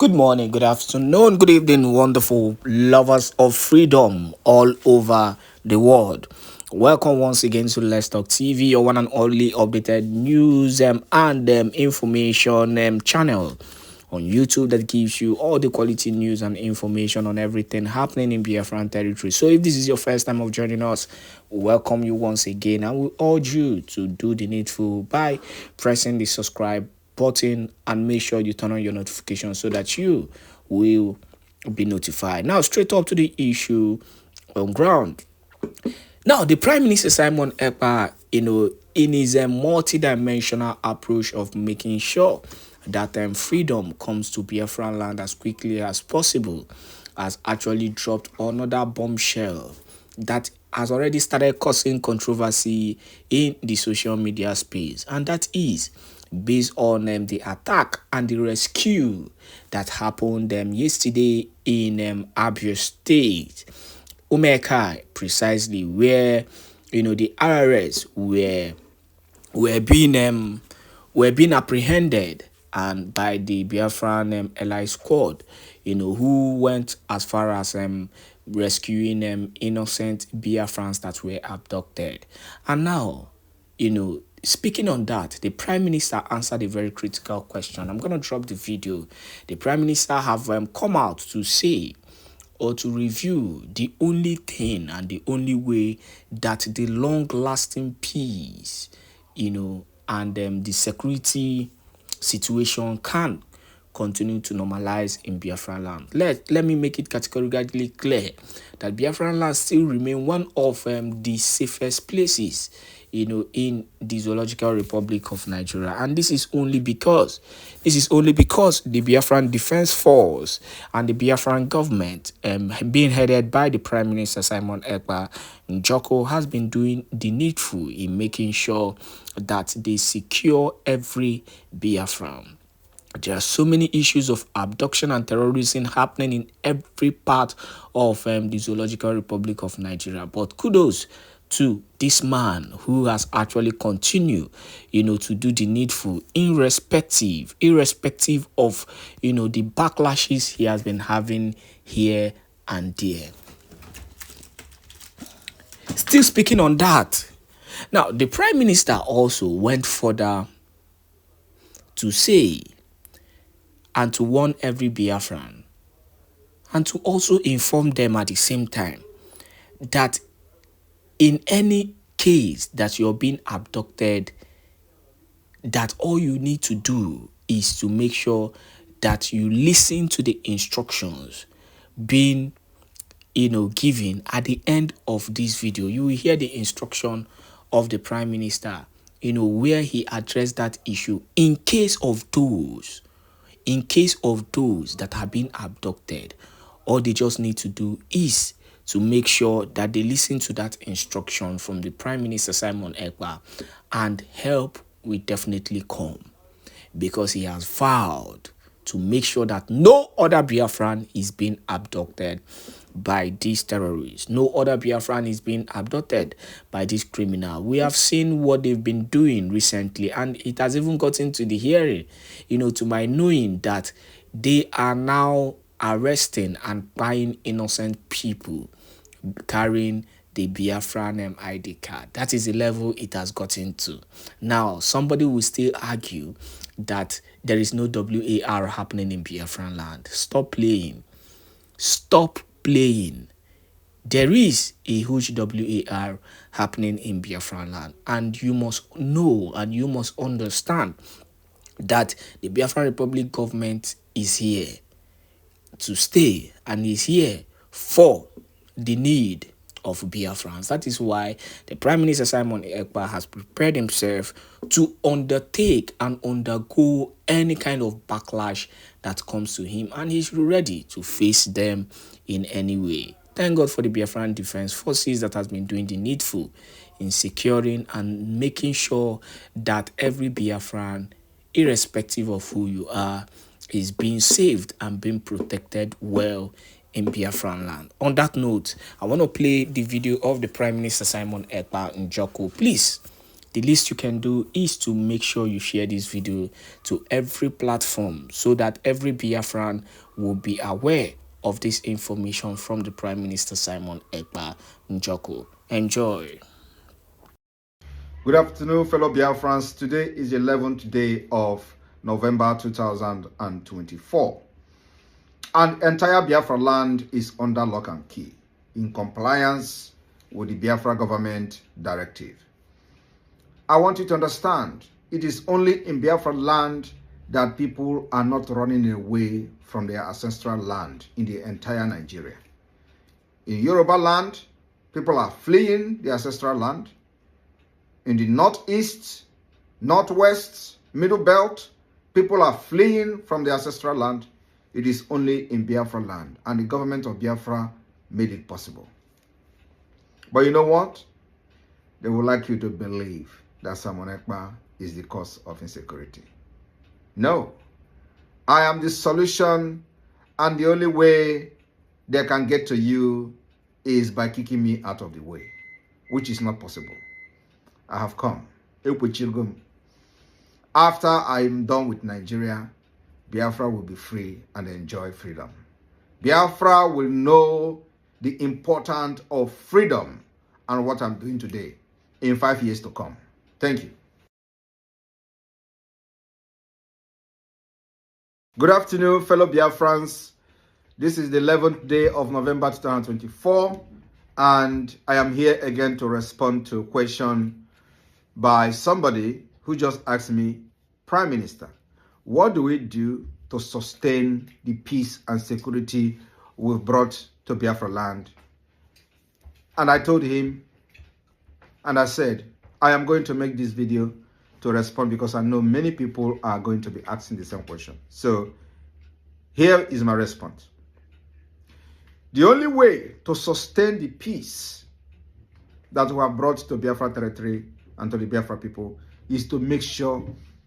Good morning, good afternoon, good evening, wonderful lovers of freedom all over the world. Welcome once again to Let's Talk TV, your one and only updated news and information channel on YouTube that gives you all the quality news and information on everything happening in Biafran territory. So if this is your first time of joining us, we welcome you once again, and we urge you to do the needful by pressing the subscribe button and make sure you turn on your notifications so that you will be notified. Now, straight up to the issue on ground. Now, the Prime Minister Simon Ekpa, in his multi-dimensional approach of making sure that freedom comes to Biafran land as quickly as possible, has actually dropped another bombshell that has already started causing controversy in the social media space, and that is based on the attack and the rescue that happened yesterday in Abia State, Umekai, precisely, where the RRS were being apprehended and by the Biafran Ally squad, who went as far as rescuing innocent Biafrans that were abducted. And now, speaking on that, the Prime Minister answered a very critical question. I'm going to drop the video. The Prime Minister have come out to say or to review the only thing and the only way that the long-lasting peace, and the security situation can continue to normalize in Biafra land. Let me make it categorically clear that Biafra land still remain one of the safest places, in the Zoological Republic of Nigeria. And this is only because the Biafran Defense Force and the Biafran government, being headed by the Prime Minister Simon Ekpa Njoko, has been doing the needful in making sure that they secure every Biafran. There are so many issues of abduction and terrorism happening in every part of the Zoological Republic of Nigeria. But kudos to this man who has actually continued, to do the needful, irrespective of, the backlashes he has been having here and there. Still speaking on that, now the Prime Minister also went further to say and to warn every Biafran, and to also inform them at the same time that in any case that you're being abducted, that all you need to do is to make sure that you listen to the instructions being given at the end of this video. You will hear the instruction of the Prime Minister, where he addressed that issue in case of those that have been abducted. All they just need to do is to make sure that they listen to that instruction from the Prime Minister Simon Ekpa, and help will definitely come, because he has vowed to make sure that no other Biafran is being abducted by these terrorists. No other Biafran is being abducted by this criminal. We have seen what they've been doing recently, and it has even gotten to the hearing, to my knowing, that they are now arresting and buying innocent people carrying the Biafran ID card. That is the level it has gotten to. Now, somebody will still argue that there is no WAR happening in Biafran land. Stop playing. Stop playing. There is a huge WAR happening in Biafran land, and you must know and you must understand that the Biafran Republic government is here to stay and is here for the need of Biafrans. That is why the Prime Minister Simon Ekpa has prepared himself to undertake and undergo any kind of backlash that comes to him, and he's ready to face them in any way. Thank God for the Biafran Defense Forces that has been doing the needful in securing and making sure that every Biafran, irrespective of who you are, is being saved and being protected well in Biafran land. On that note, I want to play the video of the Prime Minister Simon Ekpa Njoko. Please the least you can do is to make sure you share this video to every platform so that every Biafran will be aware of this information from the Prime Minister Simon Ekpa Njoko. Enjoy. Good afternoon, fellow Biafrans. Today is the 11th day of November 2024. And entire Biafra land is under lock and key in compliance with the Biafra government directive. I want you to understand, it is only in Biafra land that people are not running away from their ancestral land in the entire Nigeria. In Yoruba land, people are fleeing the ancestral land. In the northeast, northwest, middle belt, people are fleeing from their ancestral land. It is only in Biafra land, and the government of Biafra made it possible. But you know what? They would like you to believe that Simon Ekpa is the cause of insecurity. No. I am the solution, and the only way they can get to you is by kicking me out of the way, which is not possible. I have come. After I'm done with Nigeria, Biafra will be free and enjoy freedom. Biafra will know the importance of freedom and what I'm doing today in 5 years to come. Thank you. Good afternoon, fellow Biafrans. This is the 11th day of November 2024, and I am here again to respond to a question by somebody who just asked me, Prime Minister, what do we do to sustain the peace and security we've brought to Biafra land? And I told him, and I said, I am going to make this video to respond because I know many people are going to be asking the same question. So here is my response. The only way to sustain the peace that we have brought to Biafra territory and to the Biafra people is to make sure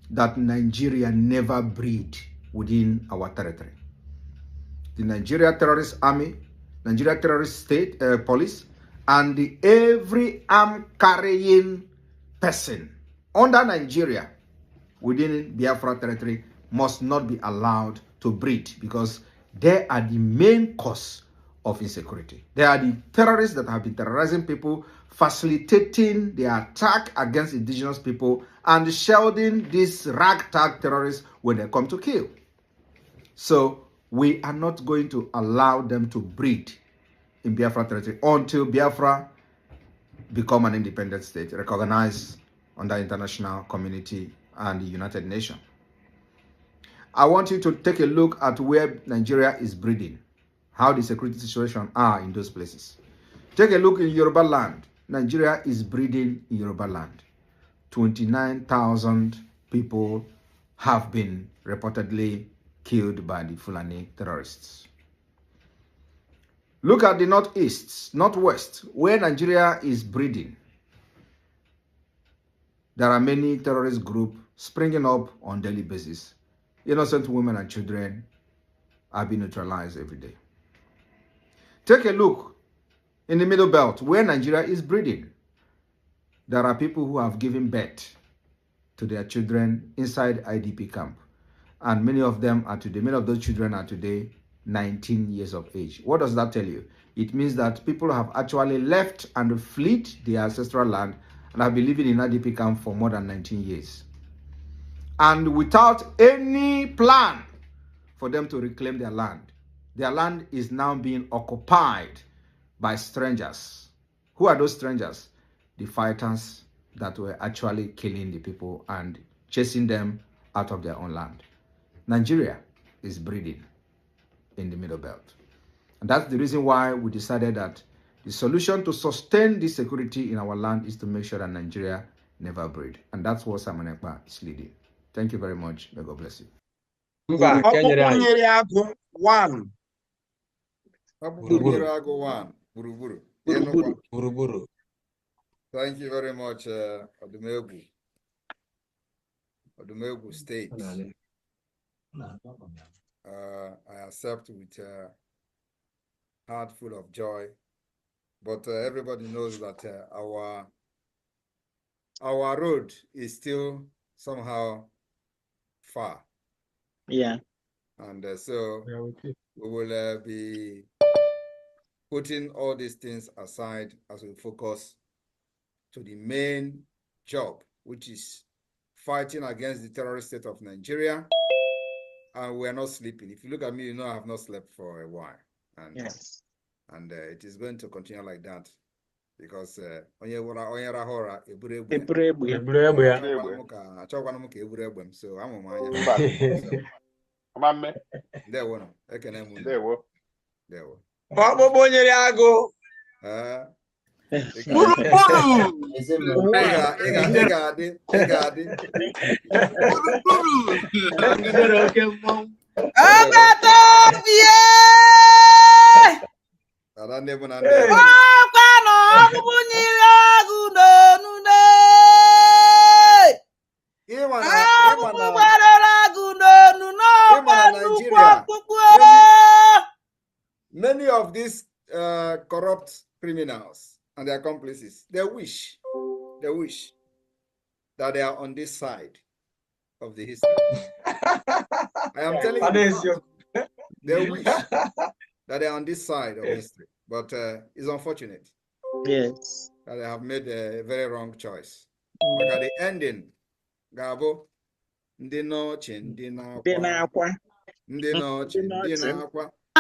that Nigeria never breed within our territory. The Nigeria Terrorist Army, Nigeria Terrorist State Police, and every arm-carrying person under Nigeria within Biafra territory must not be allowed to breed, because they are the main cause of insecurity. They are the terrorists that have been terrorizing people, facilitating the attack against indigenous people, and shielding these ragtag terrorists when they come to kill. So we are not going to allow them to breed in Biafra territory until Biafra become an independent state, recognized under international community and the United Nations. I want you to take a look at where Nigeria is breeding, how the security situation are in those places. Take a look in Yoruba land. Nigeria is breeding in Yoruba land. 29,000 people have been reportedly killed by the Fulani terrorists. Look at the northeast, northwest, where Nigeria is breeding. There are many terrorist groups springing up on a daily basis. Innocent women and children are being neutralized every day. Take a look in the middle belt where Nigeria is breeding. There are people who have given birth to their children inside IDP camp. And many of those children are today 19 years of age. What does that tell you? It means that people have actually left and fled their ancestral land and have been living in IDP camp for more than 19 years. And without any plan for them to reclaim their land. Their land is now being occupied by strangers. Who are those strangers? The fighters that were actually killing the people and chasing them out of their own land. Nigeria is breeding in the Middle Belt. And that's the reason why we decided that the solution to sustain this security in our land is to make sure that Nigeria never breed. And that's what Simon Ekpa is leading. Thank you very much. May God bless you. Thank you very much, Odumegwu State. I accept with a heart full of joy, but everybody knows that our our road is still somehow far. Yeah. And so we will be putting all these things aside as we focus to the main job, which is fighting against the terrorist state of Nigeria. And we are not sleeping. If you look at me, you know I have not slept for a while. And, Yes. and it is going to continue like that. Because so many of these corrupt criminals and their accomplices, they wish that they are on this side of the history. I am telling you, they wish that they are on this side of history, but it's unfortunate. Yes. That they have made a very wrong choice. But at the ending, Gabo, ndị n'ọchị, ndị n'akwa.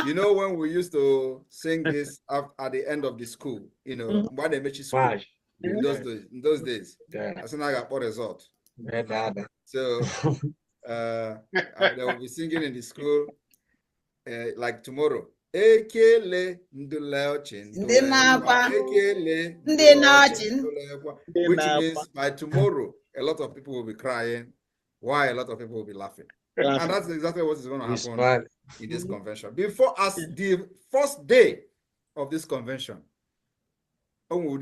You know, when we used to sing this at the end of the school, you know, when they make school in those days, as soon as I got result. So they will be singing in the school like tomorrow. Ekele ndulauchin, ekele ndulauchin, which means by tomorrow a lot of people will be crying, while a lot of people will be laughing. And that's exactly what is going to happen in this convention. Before, as the first day of this convention, I am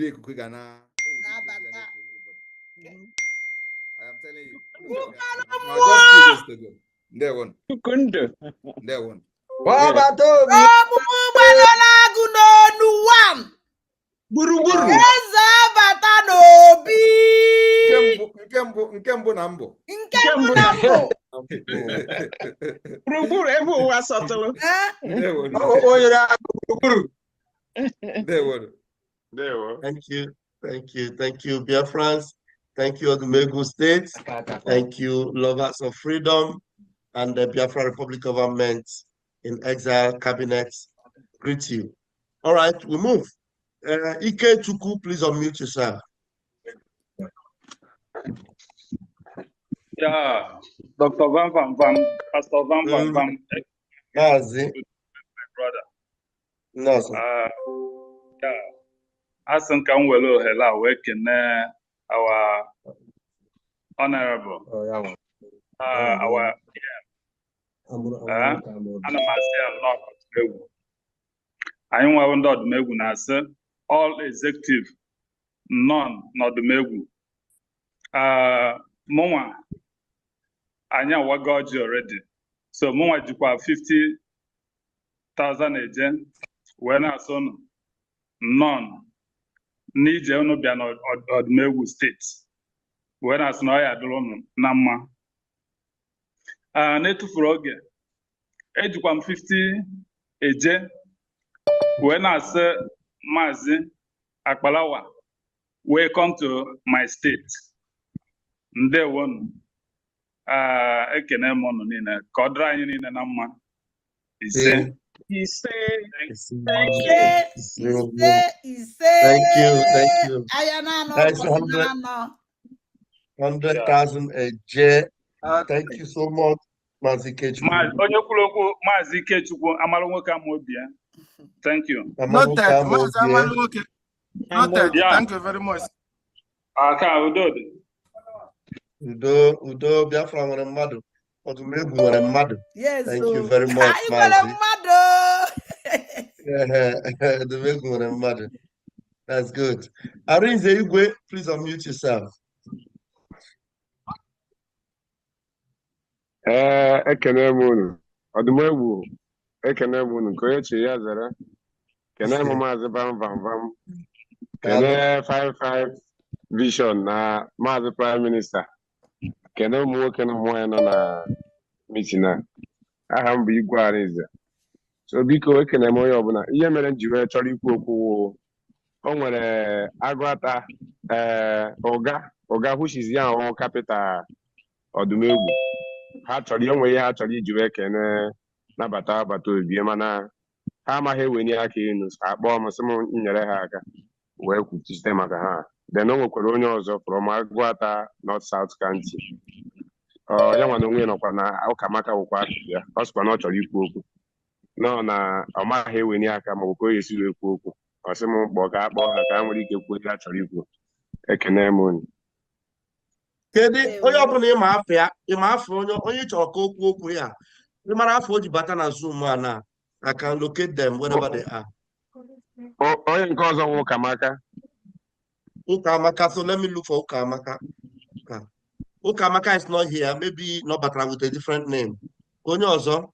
telling you, just 2 days to go. There one. There one. Nke mbụ na mbụ. Thank you, Biafrans. Thank you, Odumegwu State. Thank you, lovers of freedom, and the Biafra Republic government in exile cabinet. Greet you. All right, we move. Ike Chukwu, please unmute yourself. Yeah, Dr. Van Van Van, Pastor Van Van Van. My brother. No, sir. Yeah, as in can well hello, we can our honorable. Our and myself not I am one dot Megu Nasa, all executive, none not the Megu. Moma, I know what got you already. So Moma Jukwa 50,000 agent, when I saw none, need you no be an odd Megu state. When I saw I don't Nama. Netu Froge, Ejukwa 50 agent. When I say Mazi Akbalawa, welcome to my state. Nde one ekene mono nina kodra yini na nama. Ise. Thank you. That's 100,000 a J. Thank you so much, Mazi Kechukwu. Onye kwulo Mazi Kechukwu amalo nwoke amobia. Thank you. Noted. Noted. Yeah. Thank you very much. Udo Biafra nwere mmadụ. Odumegwu nwere mmadụ. Yes. Thank you very much, Mazi. Odumegwu nwere mmadụ. That's good. Arinze Igwe, please unmute yourself. Ekene m unu. Odumegwu. Ekene m unu. Koyechi ya zara. Kene m Maazị Bam Bam Bam. Kene 55 vision na Maazị Prime Minister. Kene ụmụ nwoke na ụmụ nwanyị nọ na meeting a. Aha m bụ Igwe Arinze. So biko ekene m onye ọbụla. Ihe mere m ji wee chọrọ ikwu okwu o nwere agụata Oga which is ya ọrụ capital Ọdụmegwu. Ha chọrọ onwe ihe ha chọrọ iji wee kene nabata obi mana ha amaghị ewenye aka elu akpọọ m sị m nyere ha aka wee kwuchite maka ha. Then o nwekwara onye ọzọ from Agụata North South County. Ya nwa na onwe nọkwa na Ụkamaka wụkwa ya. Ọ sịkwa na ọ chọrọ ikwu okwu. Nọ na ọ maghị ewenye aka ma ọ bụ ka o yesi wee kwuo okwu. Ọ sị m kpọọ ka akpọọ ha ka ha nwere ike kwuo ihe ha chọrọ ikwu. Ekene m unu. Kedu onye ọbụla ịma afọ onye chọrọ ka okwu okwu ya ịmara afọ o ji bata na Zoom a na I can locate them wherever they are. Onye nke ọzọ nwe Ụkamaka. Ụkamaka, so let me look for Ụkamaka. Ụkamaka is not here, maybe not but with a different name. Onye ọzọ?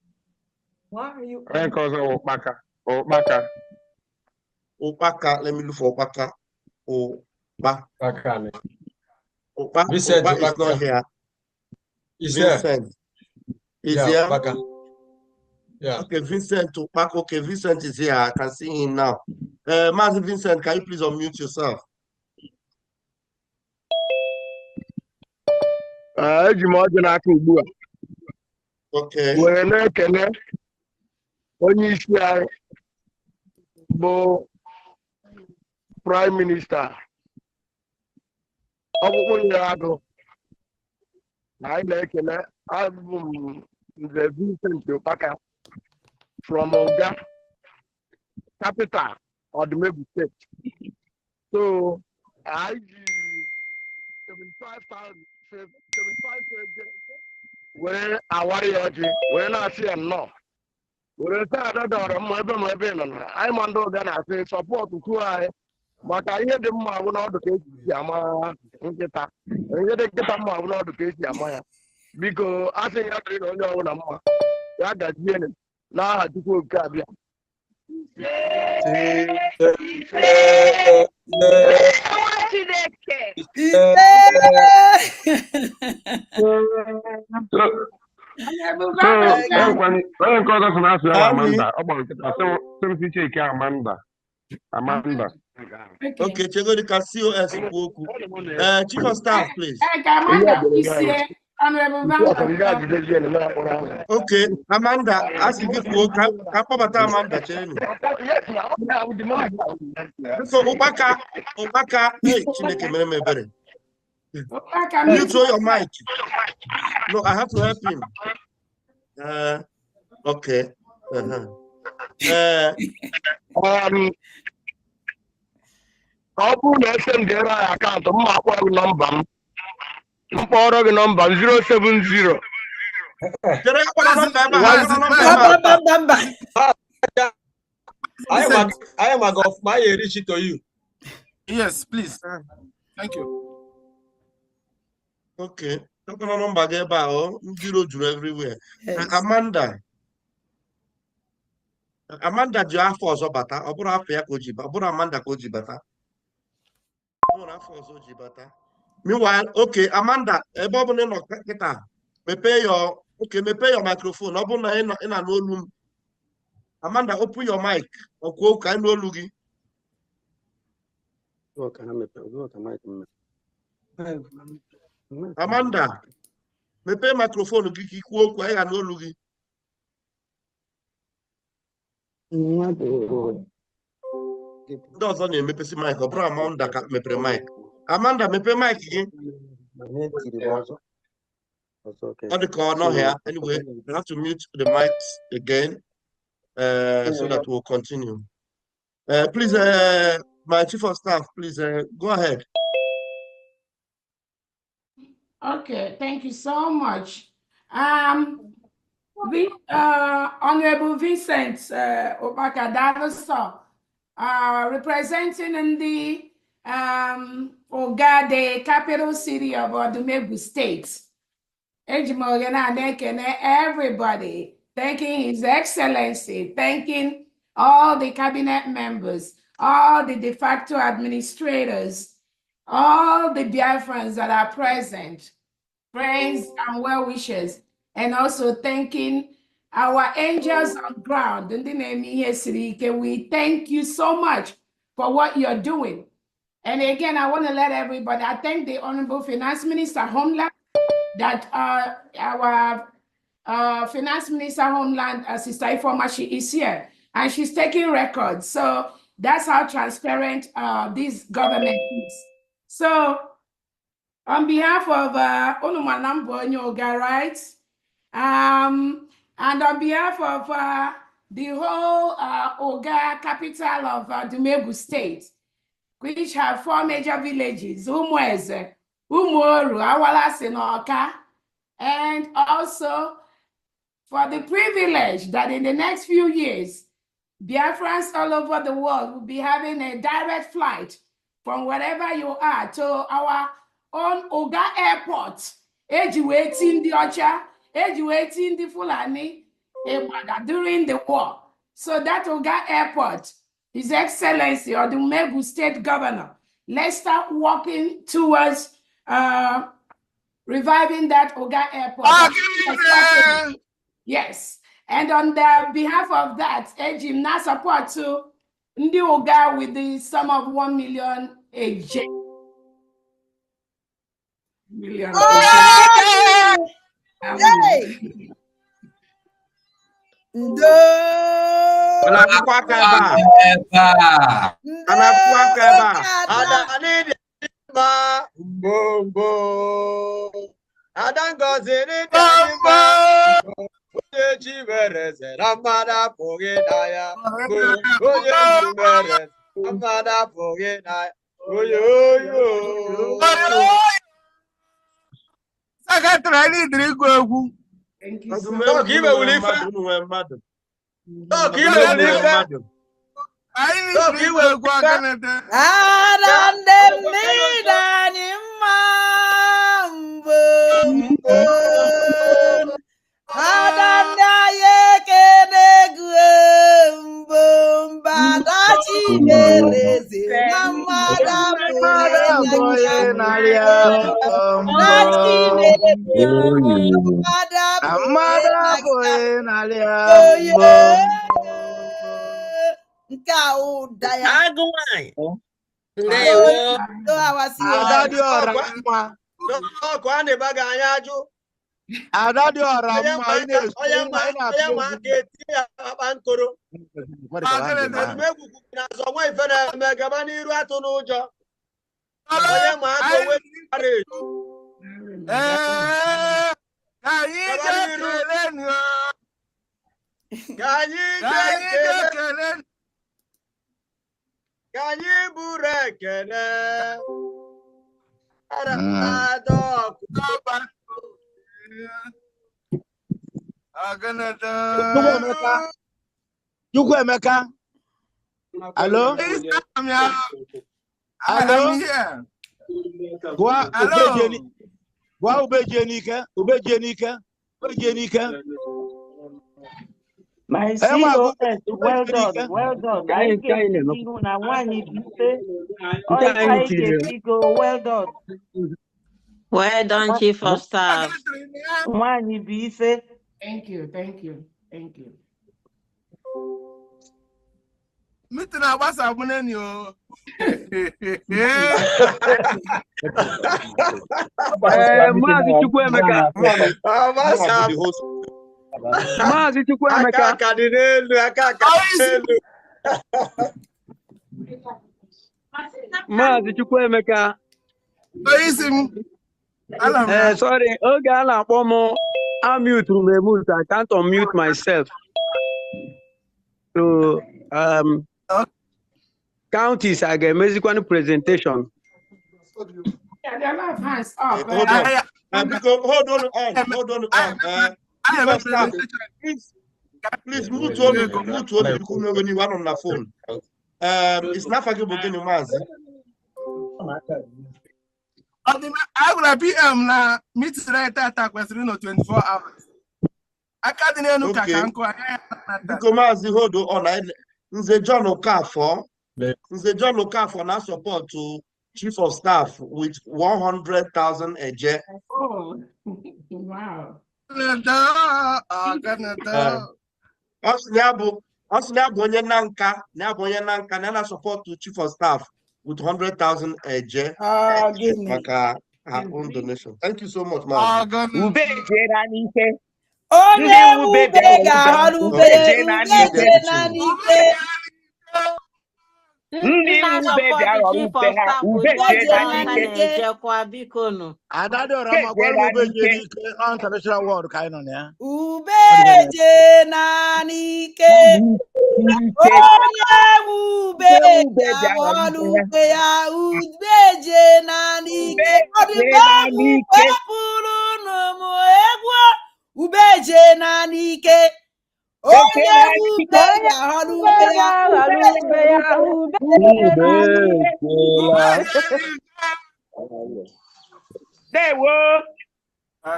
Onye nke ọzọ nwe Ụkpaka, let me look for Ụkpaka. Ụkpa is not here. Vincent is here. Baka. Yeah. Okay, Vincent Ụkpaka. Okay, Vincent is here. I can see him now. Master Vincent, can you please unmute yourself? eji m ọjị n'aka ugbu a. Okay. Were na-ekele onye isi anyị bụ Prime Minister. Ọkpụkpụ nyere agụ. Anyị na-ekele abụ m Nze Vincent Ụkpaka from Oga capital Ọdụmegwu State. So I 75,000 were awari ọjị were na-asị ya nnọọ were sị adọdọrọ mma ebe nọ na anyị ma ndị Oga na-asị sọpọtụ kwuo anyị maka ihe dị mma bụ n'ọdụ ka esi ama nkịta ihe dị nkịta mma bụ n'ọdụ ka esi ama ya biko asị ya dịrị na onye ọbụla mma ya gazie n'aha Chukwu Okike abịa. Onye nke ọzọ sị na asụ ya Amanda ọ gbara nkịta sị m si Chike Amanda. Okay, Chegodi COS okwu. Chief of Staff, please. Okay, Amanda, ask you to Kapabata Amanda Cheni. So Upaka, hey, Chineke Memebere. You throw your mic. No, I have to help him. Okay. Ọ bụrụ na esendịrị anyị akaụntụ m ma akpọ gị nọmba m mkpọrọ gị nọmba m 070 I am a golf my reach it to you. Yes, please. Thank you. Okay. Number zero everywhere. Amanda, do you have force bata? Or Afia Kojiba, or Amanda Kojibata? Meanwhile, okay, Amanda, me pay your microphone. In an old room. Amanda, open your mic. Or kind of looking. Amanda, me pay microphone. Kiki quote, I no looking. Doesn't me pay mic or Amanda me pay mic. Amanda, me pay mic again. On the corner here. Anyway, we have to mute the mics again so that we'll continue. Please, my chief of staff, please go ahead. Okay, thank you so much. Honorable Vincent Upaka, representing in the Oga, the capital city of Ọdụmegwu State. Everybody, thanking His Excellency, thanking all the cabinet members, all the de facto administrators, all the Biafrans that are present, friends and well wishers, and also thanking our angels on ground. We thank you so much for what you're doing. And again, I want to let everybody, I thank the Honorable Finance Minister Homeland, that our Finance Minister Homeland, Sister Ifoma, she is here, and she's taking records. So that's how transparent this government is. So on behalf of Onumanambo Nyoga, right? And on behalf of the whole Oga capital of Dumegu State, which have 4 major villages, Umweze, Umoru, Awala, Sinoka, and also for the privilege that in the next few years, Biafrans all over the world will be having a direct flight from wherever you are to our own Oga Airport, educating the Ocha, educating the Fulani during the war. So that Oga Airport, His Excellency or the Dumegu State Governor, let's start working towards reviving that Oga Airport. Yes. And on the behalf of that, Ejim now support to Ndi Oga with the sum of 1 million AJ. Million. Thank you so much. Hello? Hello? My COS, well done, well done. I get you now one if you say, well done. Well done, Chief of Staff. One if you say. Thank you, thank you, thank you. Sorry, I'm mute. I can't unmute myself. So, counties, I get music one presentation. Yeah, there are a lot of hands up. Hold on. Please mute anyone on the phone. It's not forgivable getting mass. I will be now meet right attack was 24 hours. I can't look at hold on. The John Okafor now support to Chief of Staff with 100,000 eje. Oh, wow. Onye nanka na support to Chief of Staff with 100,000 eje. Oh, goodness. Maka her own donation. Thank you so much, man. Onye ube ga-ahọrọ ube na n'ike. Ndị na-support Chief of Staff with 1,000 ejekwa bikonu. Adadora magwara ube je n'ike on traditional world ka anyị nọ na ya. Ube je na n'ike. Onye ube ga-ahọrọ ube ya. Ube je na n'ike. Ọ dịkwa ube pụrụ n'ụmụ egwu. Ube je na n'ike. Onye ube ga-ahọrọ ube ya.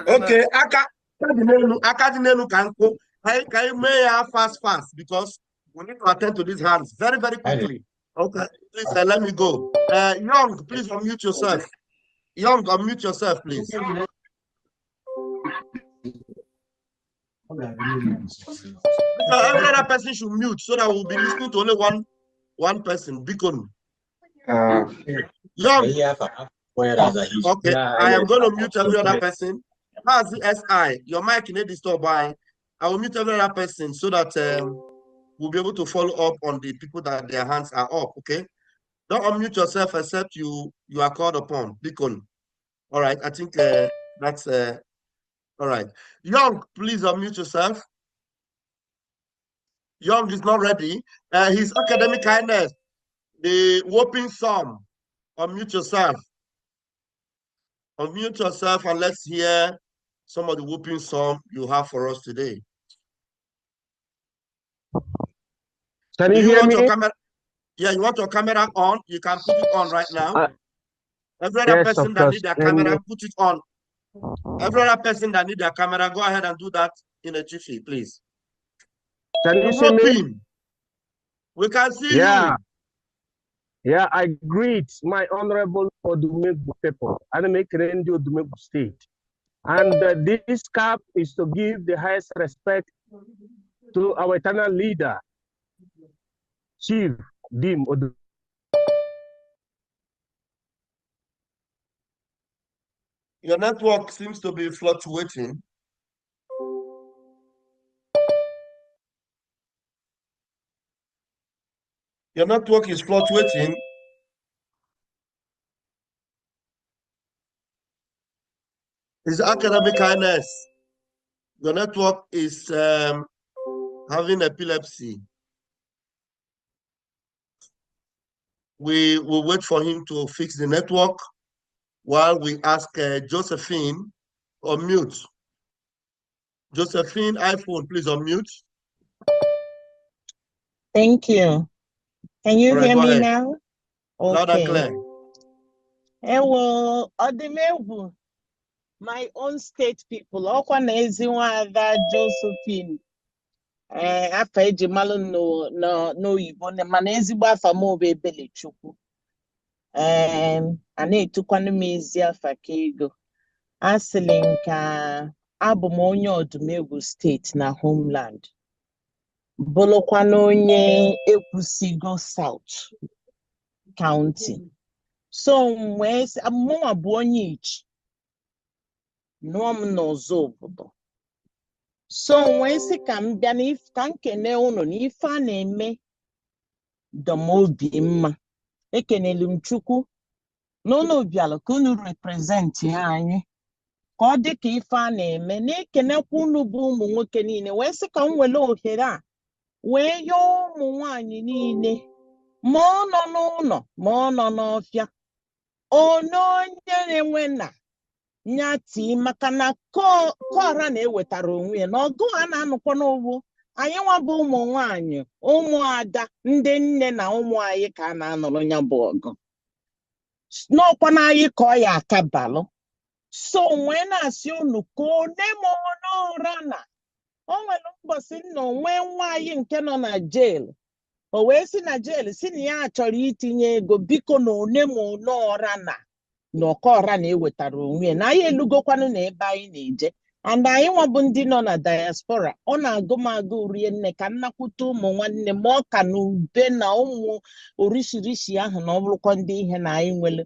Okay, Akadinelu Kanko. Can you may fast because we need to attend to these hands very, very quickly. Okay, please let me go. Young, please unmute yourself. Young, unmute yourself, please. Every other person should mute so that we'll be listening to only one person. Beacon. Young. Okay, I am going to mute every other person. As the SI, your mic in a disturb by. I will mute every other person so that we'll be able to follow up on the people that their hands are up. Okay, don't unmute yourself except you are called upon. Beacon. All right, I think that's all right. Young, please unmute yourself. Young is not ready. His academic kindness, the whopping sum. Unmute yourself. Unmute yourself and let's hear some of the whooping song you have for us today. Can you hear me? Your camera? Yeah, you want your camera on? You can put it on right now. Every other person that needs their camera, put it on. Every other person that needs their camera, go ahead and do that in a jiffy, please. Can you see me? We can see you. Yeah, I greet my honorable Odumegwu people and make Radio Odumegwu State. And this cap is to give the highest respect to our eternal leader, Chief Dim Odumegwu. Your network seems to be fluctuating. Your network is fluctuating. His academic kindness. Your network is having epilepsy. We will wait for him to fix the network while we ask Josephine unmute. Josephine, iPhone, please unmute. Thank you. Can you hear me now? Okay. Loud and clear. Well, Odumegwu, my own state people, that Josephine. After Jimalu no Yvonne, Manezi Bafamo Bebele Chuku. I need to Quanamizia Fakigo. Aselinka Abumonyo Odumegwu State na homeland. Bolokwanonye Ekusigo South County. So where's a more bonich? No no zobo. So where's a cambian if tankene ono ni faneme the mobim ekenelum chuku no biala kunu represent yani. Kode ki faneme ne kenekunu bumu nwokenine where's a camwelo hera. Where yo muani nine mono n'ofia ono nyere wena nyati makana kora na ewetara onwe na ogu ana anụkwa n'owo anyị nwa bụ ụmụ nwaanyị ụmụ ada ndị nne na ụmụ anyị ka na anọrọ nya bụ ọgụ n'ọkwa na anyị ka ọ ya akabalụ so nwee na-asị unu ka one m n'ụra na o nwere mbọsị nọ nwee nwa anyị nke nọ na jail o wee si na jail si na ya chọrọ itinye ego biko na one ma one ọra na ọka ọra na-ewetara onwe na anyị elugokwanụ na ebe anyị na-eje and anyị nwabụ ndị nọ na diaspora ọ na-agụ m agụ rie nne ka nnakwute ụmụ nwanne m ọka na ube na ụmụ orishirishi ahụ na ọ bụrụkwa ndị ihe na anyị nwere